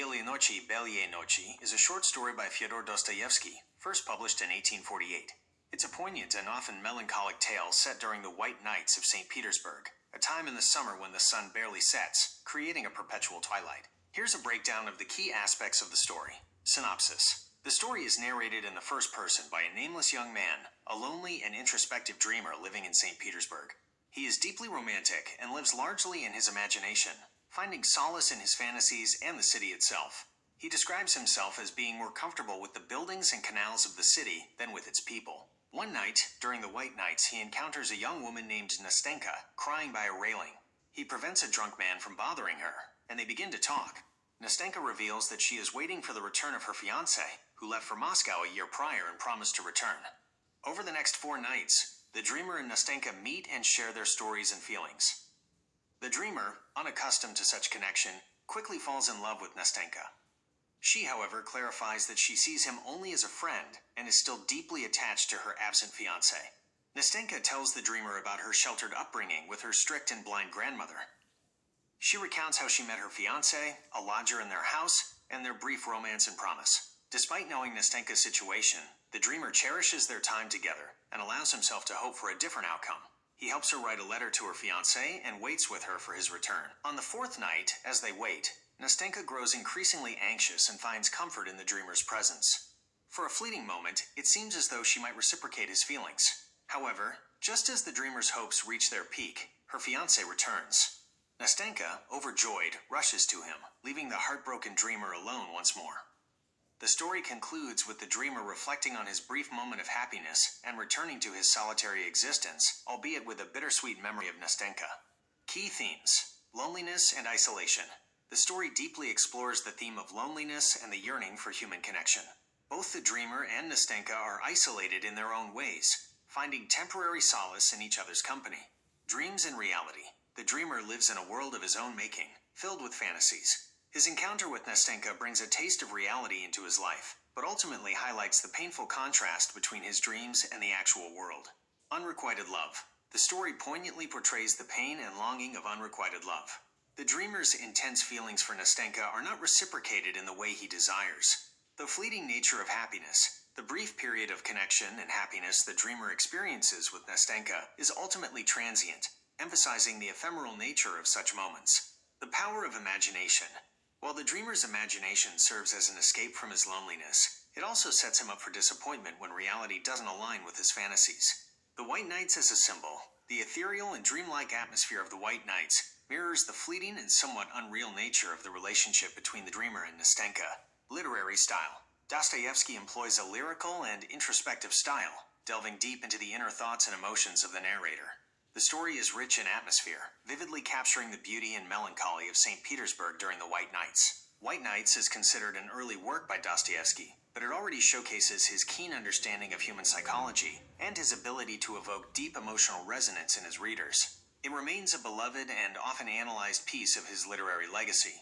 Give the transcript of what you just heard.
Bielye Nochi is a short story by Fyodor Dostoevsky, first published in 1848. It's a poignant and often melancholic tale set during the White Nights of St. Petersburg, a time in the summer when the sun barely sets, creating a perpetual twilight. Here's a breakdown of the key aspects of the story. Synopsis. The story is narrated in the first person by a nameless young man, a lonely and introspective dreamer living in St. Petersburg. He is deeply romantic and lives largely in his imagination, finding solace in his fantasies and the city itself. He describes himself as being more comfortable with the buildings and canals of the city than with its people. One night, during the White Nights, he encounters a young woman named Nastenka, crying by a railing. He prevents a drunk man from bothering her, and they begin to talk. Nastenka reveals that she is waiting for the return of her fiancé, who left for Moscow a year prior and promised to return. Over the next 4 nights, the dreamer and Nastenka meet and share their stories and feelings. The dreamer, unaccustomed to such connection, quickly falls in love with Nastenka. She, however, clarifies that she sees him only as a friend and is still deeply attached to her absent fiancé. Nastenka tells the dreamer about her sheltered upbringing with her strict and blind grandmother. She recounts how she met her fiancé, a lodger in their house, and their brief romance and promise. Despite knowing Nastenka's situation, the dreamer cherishes their time together and allows himself to hope for a different outcome. He helps her write a letter to her fiancé and waits with her for his return. On the 4th night, as they wait, Nastenka grows increasingly anxious and finds comfort in the dreamer's presence. For a fleeting moment, it seems as though she might reciprocate his feelings. However, just as the dreamer's hopes reach their peak, her fiancé returns. Nastenka, overjoyed, rushes to him, leaving the heartbroken dreamer alone once more. The story concludes with the dreamer reflecting on his brief moment of happiness and returning to his solitary existence, albeit with a bittersweet memory of Nastenka. Key themes: loneliness and isolation. The story deeply explores the theme of loneliness and the yearning for human connection. Both the dreamer and Nastenka are isolated in their own ways, finding temporary solace in each other's company. Dreams and reality. The dreamer lives in a world of his own making, filled with fantasies. His encounter with Nastenka brings a taste of reality into his life, but ultimately highlights the painful contrast between his dreams and the actual world. Unrequited love. The story poignantly portrays the pain and longing of unrequited love. The dreamer's intense feelings for Nastenka are not reciprocated in the way he desires. The fleeting nature of happiness, the brief period of connection and happiness the dreamer experiences with Nastenka, is ultimately transient, emphasizing the ephemeral nature of such moments. The power of imagination. While the dreamer's imagination serves as an escape from his loneliness, it also sets him up for disappointment when reality doesn't align with his fantasies. The White Nights as a symbol. The ethereal and dreamlike atmosphere of the White Nights mirrors the fleeting and somewhat unreal nature of the relationship between the dreamer and Nastenka. Literary style. Dostoevsky employs a lyrical and introspective style, delving deep into the inner thoughts and emotions of the narrator. The story is rich in atmosphere, vividly capturing the beauty and melancholy of St. Petersburg during the White Nights. White Nights is considered an early work by Dostoevsky, but it already showcases his keen understanding of human psychology and his ability to evoke deep emotional resonance in his readers. It remains a beloved and often analyzed piece of his literary legacy.